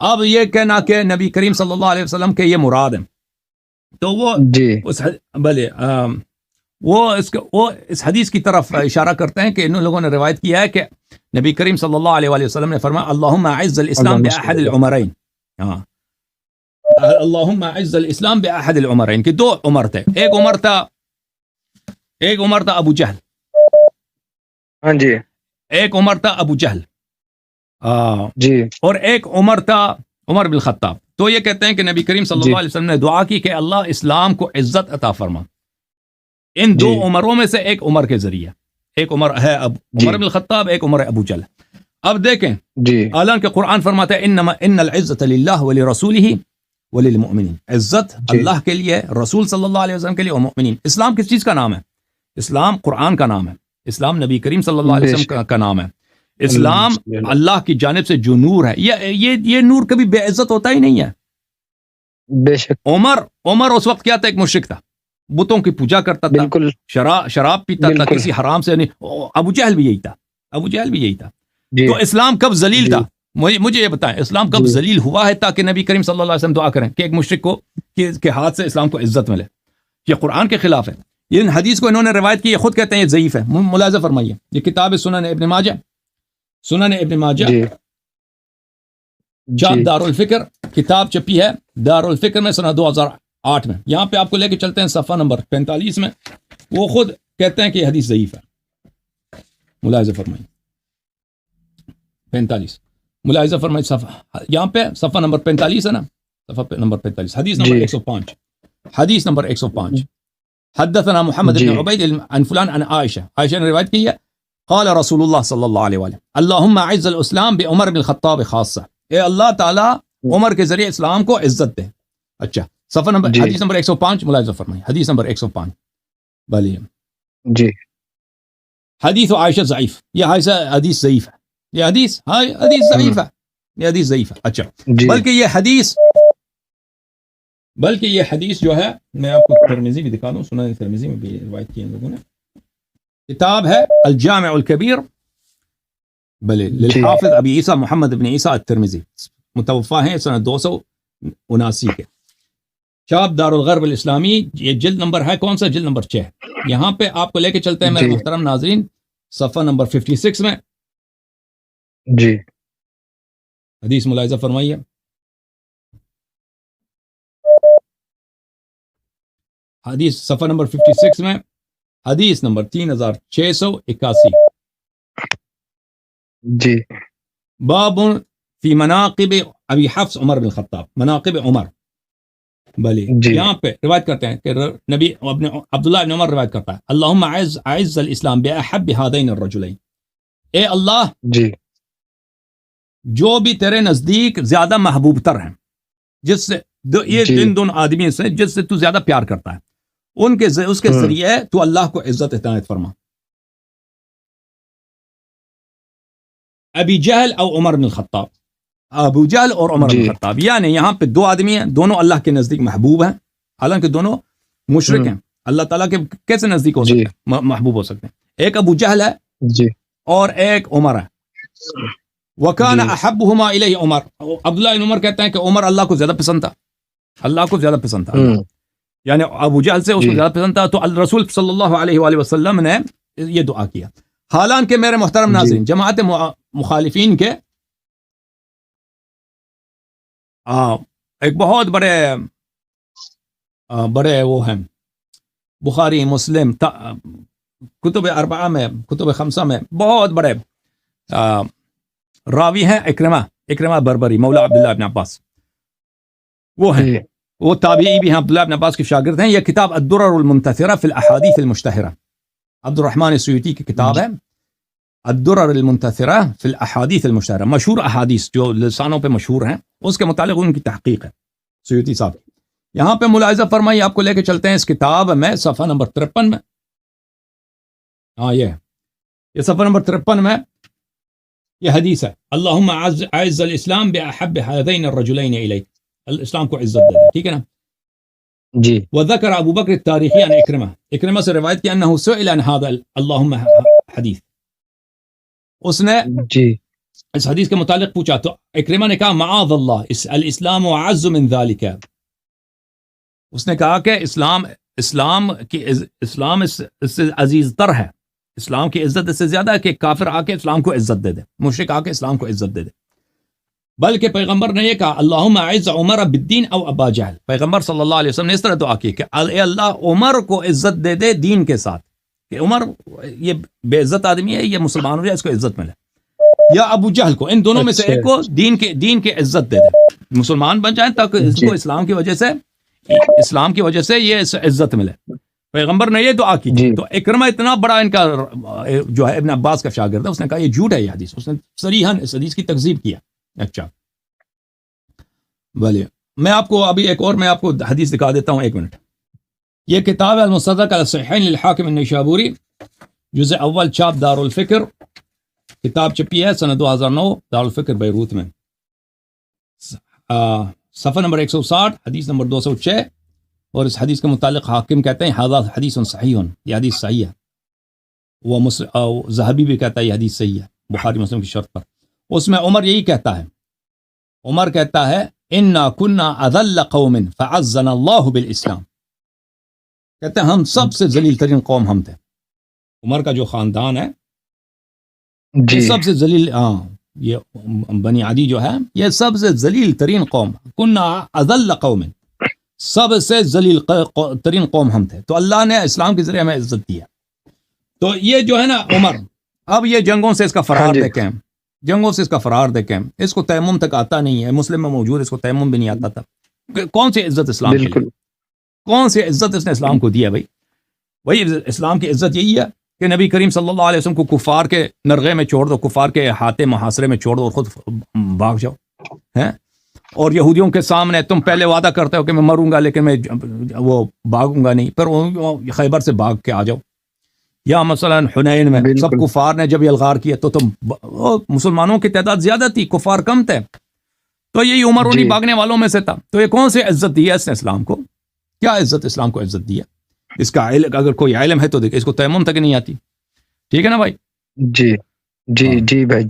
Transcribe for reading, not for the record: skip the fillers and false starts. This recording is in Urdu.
اب یہ کہنا کہ نبی کریم صلی اللہ علیہ وسلم کے یہ مراد ہیں، تو وہ وہ اس حدیث کی طرف اشارہ کرتے ہیں کہ ان لوگوں نے روایت کیا ہے کہ نبی کریم صلی اللہ علیہ وآلہ وسلم نے فرمایا اللہم اعز الاسلام باحد العمرین، اللہم اعز الاسلام باحد العمرین، کہ دو عمر تھے، ایک عمر تھا ابو جہل، ہاں جی، ایک عمر تھا ابو جہل جی، اور ایک عمر تھا عمر بن الخطاب۔ تو یہ کہتے ہیں کہ نبی کریم صلی اللہ علیہ وسلم نے دعا کی کہ اللہ اسلام کو عزت عطا فرما ان دو عمروں میں سے ایک عمر کے ذریعے، ایک عمر ہے عمر بن الخطاب، ایک عمر ابو جہل۔ اب دیکھیں حالانکہ قرآن فرماتا ہے ان العزت للہ ولرسولہ وللمؤمنین، عزت اللہ کے لیے، رسول صلی اللہ علیہ وسلم کے لیے اور مؤمنین۔ اسلام کس چیز کا نام ہے؟ اسلام قرآن کا نام ہے، اسلام نبی کریم صلی اللہ علیہ وسلم کا نام ہے، اسلام اللہ کی جانب سے جو نور ہے، یہ نور کبھی بے عزت ہوتا ہی نہیں ہے۔ بے شک عمر اس وقت کیا تھا؟ ایک مشرک تھا، بتوں کی پوجا کرتا تھا، بالکل شراب پیتا تھا، کسی حرام سے نہیں۔ ابو جہل بھی یہی تھا، تو اسلام کب ذلیل تھا؟ مجھے یہ بتائیں، اسلام کب ذلیل ہوا ہے تاکہ نبی کریم صلی اللہ علیہ وسلم دعا کریں کہ ایک مشرک کو کے ہاتھ سے اسلام کو عزت ملے؟ یہ قرآن کے خلاف ہے۔ ان حدیث کو انہوں نے روایت کی، یہ خود کہتے ہیں یہ ضعیف ہے۔ ملاحظہ فرمائیے، یہ کتاب سنن ابن ماجہ چاپ دارالفکر، کتاب چھپی ہے دارالفکر میں سنہ 2008 میں۔ یہاں پہ آپ کو لے کے چلتے ہیں صفحہ نمبر 45 میں، وہ خود کہتے ہیں کہ یہ حدیث ضعیف ہے۔ ملاحظہ فرمائیے 45، ملاحظہ فرمائیے صفحہ، یہاں پہ صفحہ نمبر 45 ہے نا، صفحہ نمبر 45، حدیث نمبر 105، حدیث نمبر 105۔ حدثنا محمد بن عبید عن فلان عن عائشہ نے روایت کی ہے، قال رسول اللہ صلی اللہ علیہ وآلہ اللہم اعز الاسلام بعمر بن الخطاب خاصہ، اے اللہ تعالیٰ عمر کے ذریعے اسلام کو عزت دے۔ اچھا، صفحہ نمبر حدیث نمبر 105، ملاحظہ فرمائیے حدیث نمبر 105۔ بھلی جی، حدیث عائشہ ضعیف، یہ حدیث ضعیف ہے، یہ حدیث ضعیف ہے، اچھا، بلکہ یہ حدیث جو ہے، میں آپ کو ترمذی بھی دکھا دوں، سنن ترمذی میں بھی روایت کی ہے لوگوں نے، کتاب ہے الجامع الکبیر للحافظ ابی عیسیٰ محمد بن عیسیٰ الترمذی، متوفا ہیں سنہ 279 کے، چاپ دارالغرب الاسلامی، یہ جلد نمبر ہے کون سا؟ جلد نمبر 6۔ یہاں پہ آپ کو لے کے چلتے ہیں میرے محترم ناظرین صفحہ نمبر 56 میں، جی، حدیث ملاحظہ فرمائیے، حدیث صفحہ نمبر 56 میں، حدیث نمبر 3681۔ جی، باب فی مناقب ابی حفص عمر بن الخطاب، مناقب عمر۔ بلی یہاں پہ روایت کرتے ہیں کہ نبی عبداللہ بن عمر روایت کرتا ہے، اللہم اعز الاسلام باحب ہذین الرجلین، اے اللہ جی جو بھی تیرے نزدیک زیادہ محبوب تر ہیں، جس سے یہ ان دونوں آدمی سے جس سے تو زیادہ پیار کرتا ہے، اس کے ذریعے تو اللہ کو عزت عنایت فرما۔ ابی جہل او عمر بن الخطاب، ابو جہل اور عمر بن الخطاب، یعنی یہاں پہ دو آدمی ہیں، دونوں اللہ کے نزدیک محبوب ہیں، حالانکہ دونوں مشرک ہیں، اللہ تعالیٰ کے کیسے نزدیک ہو سکتے ہیں، محبوب ہو سکتے ہیں؟ ایک ابو جہل ہے اور ایک عمر ہے، وکان احبہما الیہ عمر، عبداللہ بن عمر کہتے ہیں کہ عمر اللہ کو زیادہ پسند تھا، اللہ کو زیادہ پسند تھا، یعنی ابو جہل سے اس کو زیادہ پسند تھا، تو رسول صلی اللہ علیہ وآلہ وسلم نے یہ دعا کیا۔ حالانکہ میرے محترم ناظرین، جماعت مخالفین کے ایک بہت بڑے وہ ہیں، بخاری، مسلم، کتب اربعہ میں، کتب خمسہ میں بہت بڑے راوی ہیں، اکرمہ بربری مولا عبداللہ بن عباس، وہ ہیں، وہ تابعی بھی ہیں، عبداللہ بن عباس کے شاگرد ہیں۔ یہ کتاب الدرر المنتثرہ فی الاحادیث المشتہرہ، عبد الرحمن سیوطی کی کتاب ہے الدرر المنتثرہ فی الاحادیث المشتہرہ، مشہور احادیث جو لسانوں پہ مشہور ہیں، اس کے متعلق ان کی تحقیق ہے سیوطی صاحب۔ یہاں پہ ملاحظہ فرمائیے، آپ کو لے کے چلتے ہیں اس کتاب میں صفحہ نمبر 53 میں، یہ صفحہ نمبر 53 میں یہ حدیث ہے، اللہم اعز الاسلام باحب ہذین الرجلین الیک، اسلام کو عزت دے دے، ٹھیک ہے نا جی۔ وذکر ابو بکر التاریخی عن اکرمہ سے روایت کی انہ سئل عن هذا اللہم حدیث، اس نے اس حدیث کے متعلق پوچھا تو اکرمہ نے کہا معاذ اللہ الاسلام اعز من ذلك. اس نے کہا کہ اسلام اس سے عزیز تر ہے، اسلام کی عزت اس سے زیادہ ہے کہ کافر آ کے اسلام کو عزت دے دے، مشرک آ کے اسلام کو عزت دے دے. بلکہ پیغمبر نے یہ کہا اللہم اعز عمر بالدین او ابا جہل. پیغمبر صلی اللہ علیہ وسلم نے اس طرح دعا کی کہ اے اللہ عمر کو عزت دے دے دین کے ساتھ، کہ عمر یہ بے عزت آدمی ہے، یہ مسلمان ہو جائے، اس کو عزت ملے، یا ابو جہل کو، ان دونوں میں سے ایک کو دین کے عزت دے دے، مسلمان بن جائیں تاکہ اس کو اسلام کی وجہ سے یہ عزت ملے. پیغمبر نے یہ دعا کی. تو اکرمہ اتنا بڑا ان کا جو ہے ابن عباس کا شاگرد ہے، اس نے کہا یہ جھوٹ ہے یہ حدیث، اس نے صریحاً اس حدیث کی تکذیب کیا. اچھا بھلے میں آپ کو حدیث دکھا دیتا ہوں، ایک منٹ. یہ کتاب ہے المصدق علی الصحیحین للحاکم النیشابوری، جزء اول، چھاپ دار الفکر، کتاب چھپی ہے سنہ 2009 دار الفکر بیروت میں، صفحہ نمبر 160، حدیث نمبر 206. اور اس حدیث کے متعلق حاکم کہتے ہیں ھذا حدیث صحیح، یہ حدیث صحیح ہے. وہ ذہبی بھی کہتا ہے یہ حدیث صحیح ہے بخاری مسلم کی شرط پر. اس میں عمر یہی کہتا ہے، عمر کہتا ہے انا کنا اذل قوم فعزنا اللہ بالاسلام. کہتے ہیں ہم سب سے ذلیل ترین قوم ہم تھے. عمر کا جو خاندان ہے سب سے ذلیل، یہ بنی عدی جو ہے یہ سب سے ذلیل ترین قوم، کنا اذل قوم، سب سے ذلیل ترین قوم ہم تھے. تو اللہ نے اسلام کے ذریعے ہمیں عزت دیا. تو یہ جو ہے نا عمر، اب یہ جنگوں سے اس کا فرار دیکھیں، اس کو تیمم تک آتا نہیں ہے، مسلم میں موجود اس کو تیمم بھی نہیں آتا تھا. کون سی عزت اسلام کی، کون سی عزت اس نے اسلام کو دیا؟ بھائی اسلام کی عزت یہی ہے کہ نبی کریم صلی اللہ علیہ وسلم کو کفار کے نرغے میں چھوڑ دو، کفار کے ہاتھے محاصرے میں چھوڑ دو اور خود بھاگ جاؤ. ہیں اور یہودیوں کے سامنے تم پہلے وعدہ کرتے ہو کہ میں مروں گا لیکن میں وہ بھاگوں گا نہیں، پھر خیبر سے بھاگ کے آ جاؤ. یا مثلا حنین میں سب کفار نے جب الغار کیا تو تم، مسلمانوں کی تعداد زیادہ تھی، کفار کم تھے، تو یہی عمر انہی بھاگنے والوں میں سے تھا. تو یہ کون سی عزت دی ہے اس نے اسلام کو؟ کیا عزت اسلام کو عزت دی ہے؟ اس کا اگر کوئی علم ہے تو دیکھیں، اس کو تیمم تک نہیں آتی. ٹھیک ہے نا بھائی؟ جی بھائی.